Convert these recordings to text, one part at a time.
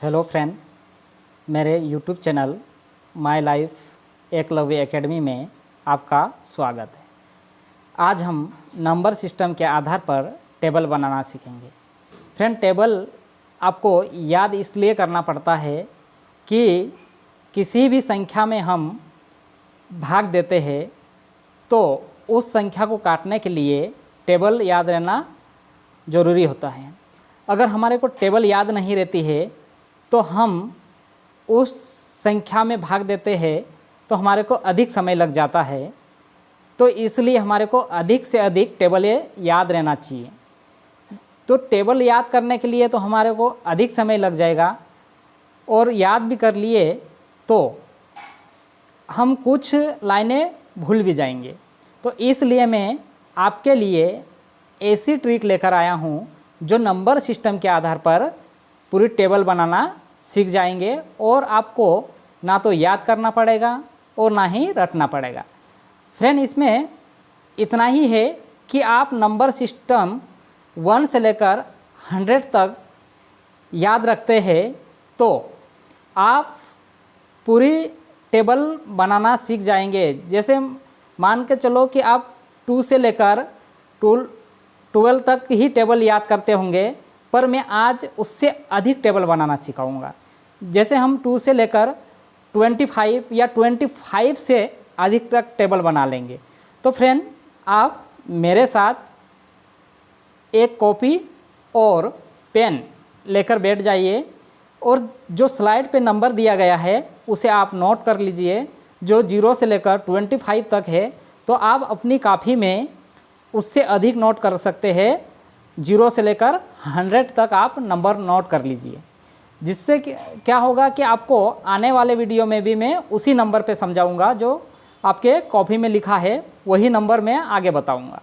Hello friend, मेरे YouTube channel my life Eklavya academy में आपका स्वागत है। आज हम नंबर सिस्टम के आधार पर टेबल बनाना सीखेंगे। फ्रेंड, टेबल आपको याद इसलिए करना पड़ता है कि किसी भी संख्या में हम भाग देते हैं तो उस संख्या को काटने के लिए टेबल याद रहना ज़रूरी होता है। अगर हमारे को टेबल याद नहीं रहती है तो हम उस संख्या में भाग देते हैं तो हमारे को अधिक समय लग जाता है। तो इसलिए हमारे को अधिक से अधिक टेबल याद रहना चाहिए। तो टेबल याद करने के लिए तो हमारे को अधिक समय लग जाएगा और याद भी कर लिए तो हम कुछ लाइनें भूल भी जाएंगे। तो इसलिए मैं आपके लिए ऐसी ट्रिक लेकर आया हूँ जो नंबर सिस्टम के आधार पर पूरी टेबल बनाना सीख जाएंगे और आपको ना तो याद करना पड़ेगा और ना ही रटना पड़ेगा। फ्रेंड, इसमें इतना ही है कि आप नंबर सिस्टम 1 से लेकर 100 तक याद रखते हैं तो आप पूरी टेबल बनाना सीख जाएंगे। जैसे मान के चलो कि आप 2 से लेकर 12 तक ही टेबल याद करते होंगे, पर मैं आज उससे अधिक टेबल बनाना सिखाऊंगा। जैसे हम 2 से लेकर 25 या 25 से अधिक तक टेबल बना लेंगे। तो फ्रेंड, आप मेरे साथ एक कॉपी और पेन लेकर बैठ जाइए और जो स्लाइड पे नंबर दिया गया है उसे आप नोट कर लीजिए। जो 0 से लेकर 25 तक है तो आप अपनी कॉपी में उससे अधिक नोट कर सकते हैं। 0 से लेकर 100 तक आप नंबर नोट कर लीजिए। जिससे क्या होगा कि आपको आने वाले वीडियो में भी मैं उसी नंबर पे समझाऊंगा जो आपके कॉपी में लिखा है, वही नंबर मैं आगे बताऊंगा।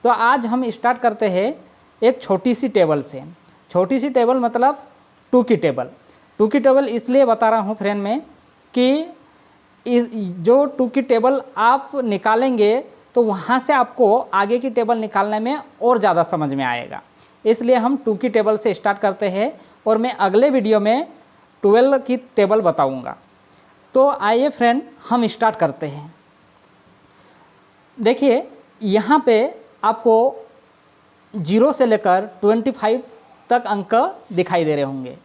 तो आज हम स्टार्ट करते हैं एक छोटी सी टेबल से। छोटी सी टेबल मतलब 2 की टेबल। 2 की टेबल इसलिए बता रहा हूँ फ्रेंड में कि जो 2 की टेबल आप निकालेंगे तो वहाँ से आपको आगे की टेबल निकालने में और ज़्यादा समझ में आएगा। इसलिए हम 2 की टेबल से स्टार्ट करते हैं और मैं अगले वीडियो में 12 की टेबल बताऊंगा। तो आइए फ्रेंड, हम स्टार्ट करते हैं। देखिए, यहाँ पे आपको 0 से लेकर 25 तक अंक दिखाई दे रहे होंगे।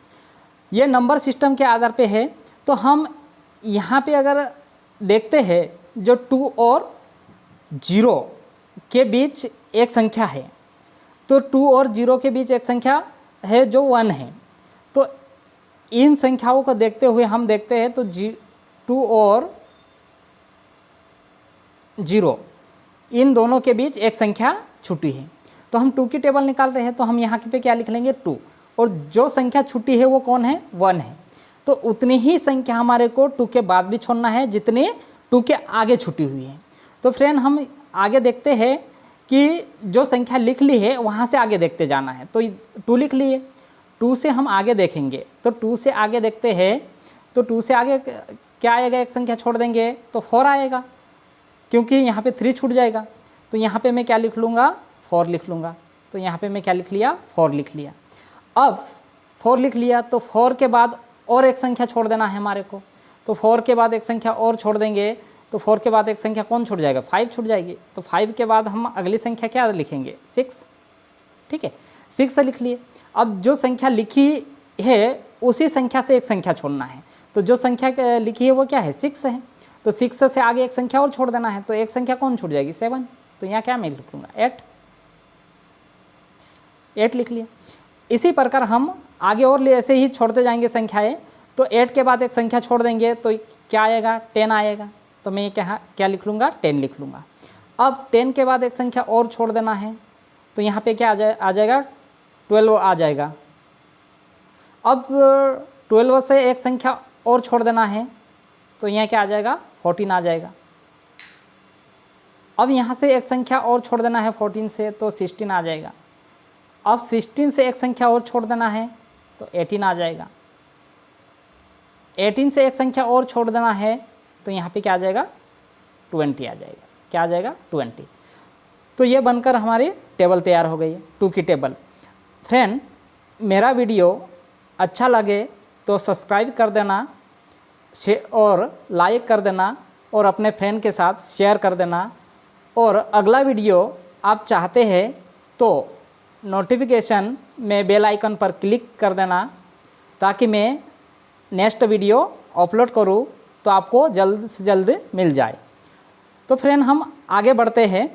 ये नंबर सिस्टम के आधार पे है। तो हम यहाँ पे अगर देखते हैं जो 2 और 0 के बीच एक संख्या है, तो 2 और 0 के बीच एक संख्या है जो 1 है। तो इन संख्याओं को देखते हुए हम देखते हैं तो 2 और 0 इन दोनों के बीच एक संख्या छूटी है। तो हम 2 की टेबल निकाल रहे हैं तो हम यहाँ पे क्या लिख लेंगे 2, और जो संख्या छूटी है वो कौन है, 1 है। तो उतनी ही संख्या हमारे को 2 के बाद भी छोड़ना है जितनी 2 के आगे छूटी हुई है। तो फ्रेंड, हम आगे देखते हैं कि जो संख्या लिख ली है वहाँ से आगे देखते जाना है। तो 2 लिख लिए, 2 से हम आगे देखेंगे। तो 2 से आगे देखते हैं तो 2 से आगे क्या आएगा, एक संख्या छोड़ देंगे तो 4 आएगा, क्योंकि यहाँ पे 3 छूट जाएगा। तो यहाँ पे मैं क्या लिख लूँगा, 4 लिख लूँगा। तो यहाँ पे मैं क्या लिख लिया, 4 लिख लिया। अब 4 लिख लिया तो 4 के बाद और एक संख्या छोड़ देना है हमारे को। तो 4 के बाद एक संख्या और छोड़ देंगे तो 4 के बाद एक संख्या कौन छूट जाएगा, 5 छूट जाएगी। तो 5 के बाद हम अगली संख्या क्या लिखेंगे, 6। ठीक है, 6 लिख लिए। अब जो संख्या लिखी है उसी संख्या से एक संख्या छोड़ना है। तो जो संख्या लिखी है वो क्या है, 6 है। तो 6 से आगे एक संख्या और छोड़ देना है। तो एक संख्या कौन छूट जाएगी, 7। तो यहाँ क्या मैं लिख लूँगा, 8 लिख लिया। इसी प्रकार हम आगे और ऐसे ही छोड़ते जाएंगे संख्याएँ। तो 8 के बाद एक संख्या छोड़ देंगे तो क्या आएगा, 10 आएगा। तो मैं क्या लिख लूँगा, 10 लिख लूँगा। अब 10 के बाद एक संख्या और छोड़ देना है। तो यहाँ पे क्या आ जाएगा, 12 आ जाएगा। अब 12 से एक संख्या और छोड़ देना है तो यहाँ क्या आ जाएगा, 14 आ जाएगा। अब यहाँ से एक संख्या और छोड़ देना है 14 से तो 16 आ जाएगा। अब 16 से एक संख्या और छोड़ देना है तो 18 आ जाएगा। 18 से एक संख्या और छोड़ देना है तो यहाँ पे क्या आ जाएगा, 20 आ जाएगा। क्या आ जाएगा, 20। तो ये बनकर हमारी टेबल तैयार हो गई है, 2 की टेबल। फ्रेंड, मेरा वीडियो अच्छा लगे तो सब्सक्राइब कर देना और लाइक कर देना और अपने फ्रेंड के साथ शेयर कर देना। और अगला वीडियो आप चाहते हैं तो नोटिफिकेशन में बेल आइकन पर क्लिक कर देना, ताकि मैं नेक्स्ट वीडियो अपलोड करूं तो आपको जल्द से जल्द मिल जाए। तो फ्रेंड हम आगे बढ़ते हैं।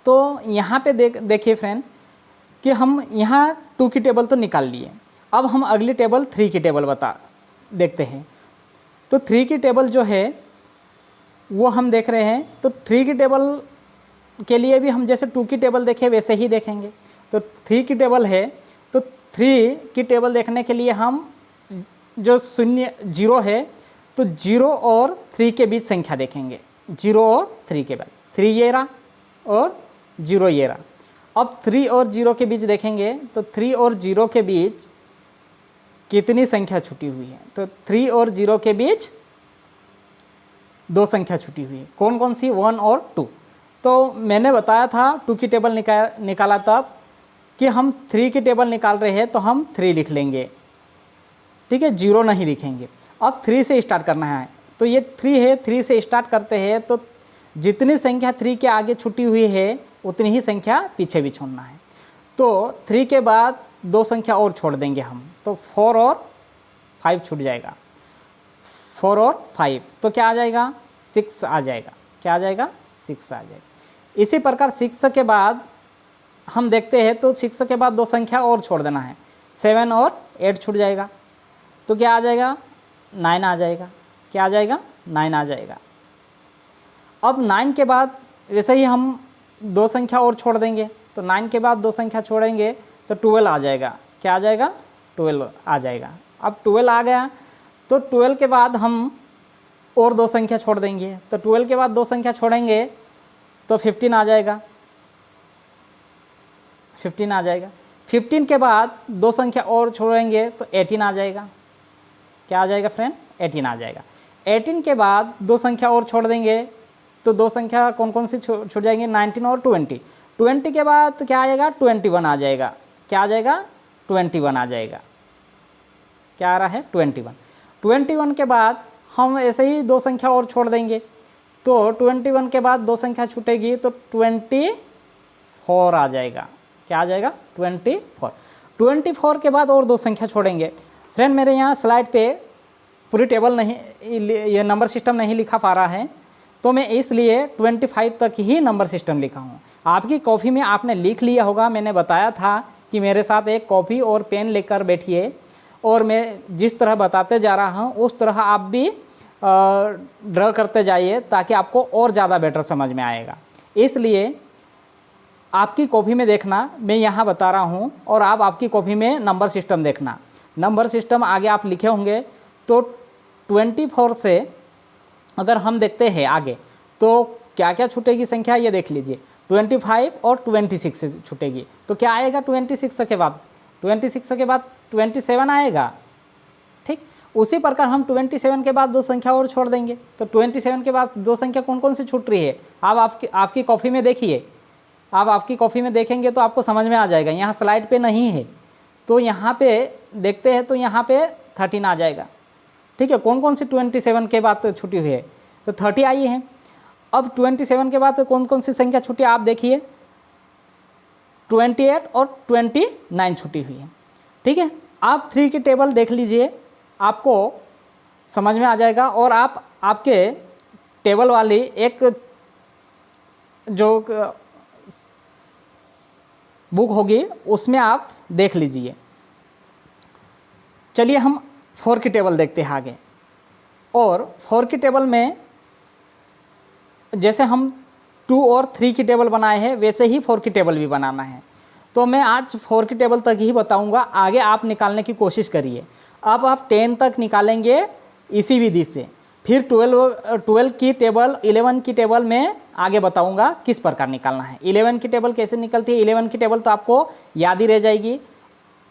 तो यहाँ पे देखिए फ्रेंड कि हम यहाँ 2 की टेबल तो निकाल लिए। अब हम अगली टेबल 3 की टेबल देखते हैं। तो 3 की टेबल जो है वो हम देख रहे हैं। तो 3 की टेबल के लिए भी हम जैसे 2 की टेबल देखे वैसे ही देखेंगे। तो 3 की टेबल है, तो 3 की टेबल देखने के लिए हम जो 0 है तो 0 और 3 के बीच संख्या देखेंगे। 0 और 3 के बाद 3 ये रहा और 0 ये रहा। अब 3 और 0 के बीच देखेंगे तो 3 और 0 के बीच कितनी संख्या छुटी हुई है। तो 3 और 0 के बीच 2 संख्या छुटी हुई है। कौन कौन सी? 1 और 2। तो मैंने बताया था 2 की टेबल निकाला तब कि हम 3 की टेबल निकाल रहे हैं तो हम 3 लिख लेंगे, ठीक है, 0 नहीं लिखेंगे। अब 3 से स्टार्ट करना है। तो ये 3 है, 3 से स्टार्ट करते हैं। तो जितनी संख्या 3 के आगे छुटी हुई है उतनी ही संख्या पीछे भी छोड़ना है। तो 3 के बाद 2 संख्या और छोड़ देंगे हम, तो 4 और 5 छूट जाएगा। 4 और 5 तो क्या आ जाएगा? 6 आ जाएगा। क्या आ जाएगा? 6 आ जाएगा। इसी प्रकार 6 के बाद हम देखते हैं तो 6 के बाद 2 संख्या और छोड़ देना है। 7 और 8 छूट जाएगा। तो क्या आ जाएगा? 9 आ जाएगा। क्या आ जाएगा? 9 आ जाएगा। अब 9 के बाद वैसे ही हम 2 संख्या और छोड़ देंगे। तो 9 के बाद 2 संख्या छोड़ेंगे तो 12 आ जाएगा। क्या आ जाएगा? 12 आ जाएगा। अब 12 आ गया तो 12 के बाद हम और 2 संख्या छोड़ देंगे। तो 12 के बाद 2 संख्या छोड़ेंगे तो 15 आ जाएगा। 15 आ जाएगा। 15 के बाद 2 संख्या और छोड़ेंगे तो 18 आ जाएगा। क्या आ जाएगा फ्रेंड? 18 आ जाएगा। 18 के बाद 2 संख्या और छोड़ देंगे तो 2 संख्या कौन कौन सी छूट जाएंगे? 19 और 20। 20 के बाद क्या आएगा? 21 आ जाएगा। क्या आ जाएगा? 21 आ जाएगा। क्या आ रहा है? 21। 21 के बाद हम ऐसे ही 2 संख्या और छोड़ देंगे। तो 21 के बाद 2 संख्या छूटेगी तो 24 आ जाएगा। क्या आ जाएगा? 24। 24 के बाद और 2 संख्या छोड़ेंगे। फ्रेंड मेरे यहाँ स्लाइड पे पूरी टेबल नहीं, ये नंबर सिस्टम नहीं लिखा पा रहा है, तो मैं इसलिए 25 तक ही नंबर सिस्टम लिखा हूँ। आपकी कॉपी में आपने लिख लिया होगा। मैंने बताया था कि मेरे साथ एक कॉपी और पेन लेकर बैठिए और मैं जिस तरह बताते जा रहा हूँ उस तरह आप भी ड्रा करते जाइए, ताकि आपको और ज़्यादा बेटर समझ में आएगा। इसलिए आपकी कॉपी में देखना, मैं यहाँ बता रहा हूँ, और आप आपकी कॉपी में नंबर सिस्टम देखना। नंबर सिस्टम आगे आप लिखे होंगे। तो 24 से अगर हम देखते हैं आगे तो क्या क्या छूटेगी संख्या, ये देख लीजिए। 25 और 26 से छूटेगी। तो क्या आएगा 26 के बाद? 26 के बाद 27 आएगा। ठीक, उसी प्रकार हम 27 के बाद 2 संख्या और छोड़ देंगे। तो 27 के बाद 2 संख्या कौन कौन सी छूट रही है? आप आपकी कॉपी में देखिए। आप आपकी कॉपी में देखेंगे तो आपको समझ में आ जाएगा। यहाँ स्लाइड पे नहीं है, तो यहाँ पे देखते हैं तो यहाँ पे 13 आ जाएगा। ठीक है, कौन कौन सी 27 के बाद छुट्टी हुई है? तो 30 आई है। अब 27 के बाद कौन कौन सी संख्या छुट्टी आप देखिए, 28 और 29 छुट्टी हुई है। ठीक है, आप 3 की टेबल देख लीजिए, आपको समझ में आ जाएगा। और आप आपके टेबल वाली एक जो बुक होगी उसमें आप देख लीजिए। चलिए हम 4 की टेबल देखते हैं आगे। और 4 की टेबल में जैसे हम 2 और 3 की टेबल बनाए हैं वैसे ही 4 की टेबल भी बनाना है। तो मैं आज 4 की टेबल तक ही बताऊंगा, आगे आप निकालने की कोशिश करिए। अब आप 10 तक निकालेंगे इसी विधि से, फिर 12 की टेबल, 11 की टेबल में आगे बताऊंगा किस प्रकार निकालना है। 11 की टेबल कैसे निकलती है? 11 की टेबल तो आपको याद ही रह जाएगी,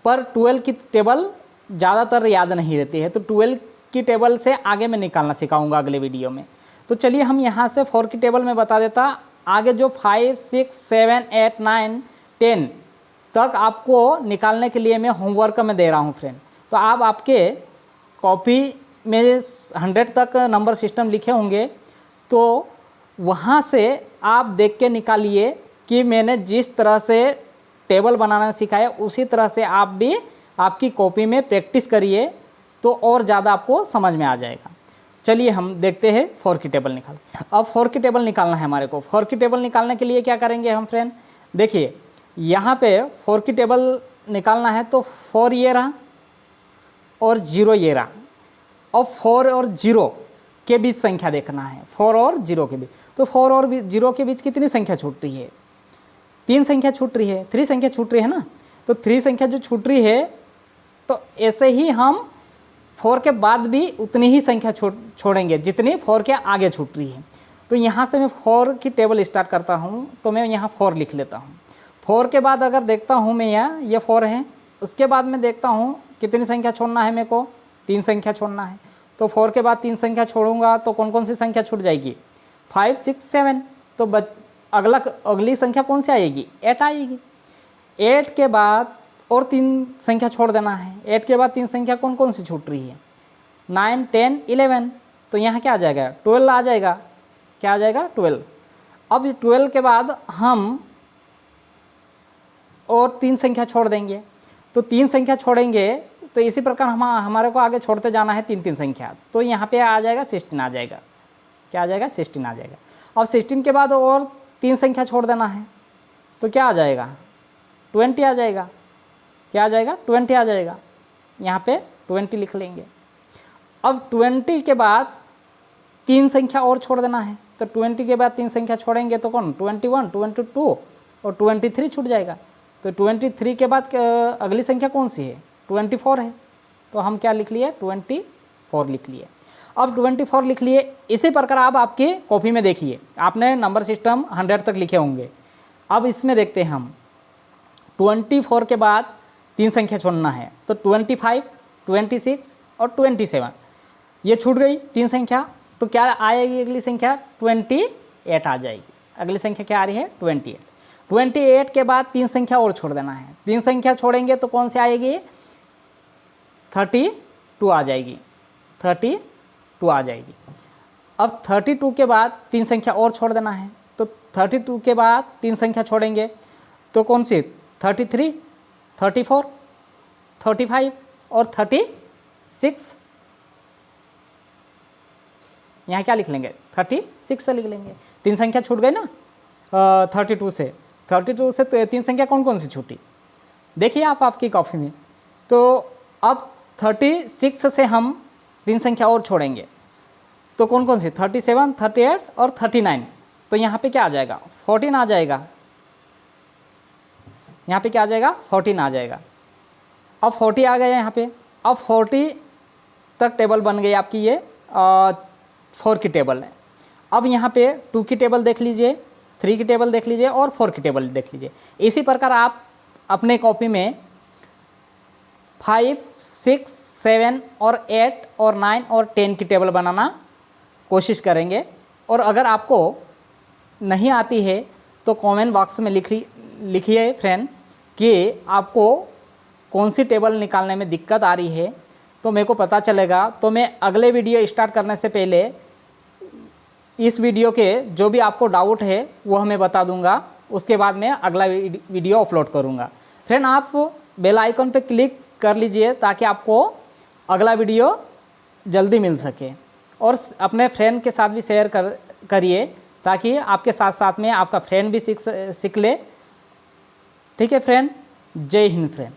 पर 12 की टेबल ज़्यादातर याद नहीं रहती है। तो 12 की टेबल से आगे मैं निकालना सिखाऊंगा अगले वीडियो में। तो चलिए हम यहाँ से 4 की टेबल में बता देता। आगे जो 5, 6, 7, 8, 9, 10 तक आपको निकालने के लिए मैं होमवर्क में दे रहा हूँ फ्रेंड। तो आप आपके कॉपी में 100 तक नंबर सिस्टम लिखे होंगे, तो वहाँ से आप देख के निकालिए कि मैंने जिस तरह से टेबल बनाना सिखाया उसी तरह से आप भी आपकी कॉपी में प्रैक्टिस करिए, तो और ज़्यादा आपको समझ में आ जाएगा। चलिए हम देखते हैं 4 की टेबल निकाल। अब 4 की टेबल निकालना है हमारे को। 4 की टेबल निकालने के लिए क्या करेंगे हम फ्रेंड, देखिए यहाँ पे 4 की टेबल निकालना है तो 4 ये रहा और 0 ये रहा। अब 4 और 0 के बीच संख्या देखना है, 4 और 0 के बीच। तो 4 और 0 के बीच कितनी संख्या छूट रही है, 3 संख्या छूट रही है, 3 संख्या छूट रही है ना। तो 3 संख्या जो छूट रही है, तो ऐसे ही हम 4 के बाद भी उतनी ही संख्या छोड़ेंगे जितनी 4 के आगे छूट रही है। तो यहाँ से मैं 4 की टेबल स्टार्ट करता हूँ, तो मैं यहाँ 4 लिख लेता हूँ। 4 के बाद अगर देखता हूँ मैं यहाँ ये 4 है, उसके बाद मैं देखता हूँ कितनी संख्या छोड़ना है मेरे को, 3 संख्या छोड़ना है। तो 4 के बाद 3 संख्या छोड़ूंगा तो कौन कौन सी संख्या छूट जाएगी, 5, 6, 7। तो अगली संख्या कौन सी आएगी, 8 आएगी। 8 के बाद और 3 संख्या छोड़ देना है। 8 के बाद 3 संख्या कौन कौन सी छूट रही है, 9, 10, 11। तो यहाँ क्या आ जाएगा, 12 आ जाएगा। क्या आ जाएगा, 12। अब 12 के बाद हम और 3 संख्या छोड़ देंगे। तो 3 संख्या छोड़ेंगे तो इसी प्रकार हमारे को आगे छोड़ते जाना है 3 संख्या। तो यहाँ पे आ जाएगा 16 आ जाएगा। क्या आ जाएगा, 16 आ जाएगा। अब 16 के बाद और 3 संख्या छोड़ देना है, तो क्या आ जाएगा, 20 आ जाएगा। क्या आ जाएगा, 20 आ जाएगा। यहाँ पे 20 लिख लेंगे। अब 20 के बाद 3 संख्या और छोड़ देना है। तो 20 के बाद 3 संख्या छोड़ेंगे तो कौन, 21, 22 और 23 छूट जाएगा। तो 23 के बाद अगली संख्या कौन सी है, 24 है। तो हम क्या लिख लिए, 24 लिख लिए। अब 24 लिख लिए। इसी प्रकार आप आपकी कॉपी में देखिए, आपने नंबर सिस्टम 100 तक लिखे होंगे। अब इसमें देखते हैं हम 24 के बाद 3 संख्या छोड़ना है। तो 25, 26 और 27 ये छूट गई 3 संख्या। तो क्या आएगी अगली संख्या, 28 आ जाएगी। अगली संख्या क्या आ रही है, 28। 28 के बाद 3 संख्या और छोड़ देना है। 3 संख्या छोड़ेंगे तो कौन सी आएगी, 32 आ जाएगी। 32 आ जाएगी। अब 32 के बाद 3 संख्या और छोड़ देना है। तो 32 के बाद 3 संख्या छोड़ेंगे तो कौन सी, 33, 34, 35 और 36। यहाँ क्या लिख लेंगे, 36 से लिख लेंगे। 3 संख्या छूट गई ना 32 से। 32 से 3 संख्या कौन कौन सी छूटी, देखिए आप आपकी कॉपी में। तो अब 36 से हम 3 संख्या और छोड़ेंगे तो कौन कौन सी, 37, 38 और 39। तो यहाँ पे क्या आ जाएगा, 14 आ जाएगा। यहाँ पे क्या आ जाएगा, 14 आ जाएगा। अब 40 आ गया यहाँ पे। अब 40 तक टेबल बन गई आपकी, ये 4 की टेबल है। अब यहाँ पे 2 की टेबल देख लीजिए, 3 की टेबल देख लीजिए और 4 की टेबल देख लीजिए। इसी प्रकार आप अपने कॉपी में 5, 6, 7 और 8 और 9 और 10 की टेबल बनाना कोशिश करेंगे। और अगर आपको नहीं आती है तो कमेंट बॉक्स में लिखिए फ्रेंड कि आपको कौन सी टेबल निकालने में दिक्कत आ रही है, तो मेरे को पता चलेगा। तो मैं अगले वीडियो स्टार्ट करने से पहले इस वीडियो के जो भी आपको डाउट है वो हमें बता दूंगा, उसके बाद मैं अगला वीडियो अपलोड करूंगा। फ्रेंड आप बेल आइकन पे क्लिक कर लीजिए ताकि आपको अगला वीडियो जल्दी मिल सके, और अपने फ्रेंड के साथ भी शेयर करिए ताकि आपके साथ साथ में आपका फ्रेंड भी सीख ले। ठीक है फ्रेंड, जय हिंद फ्रेंड।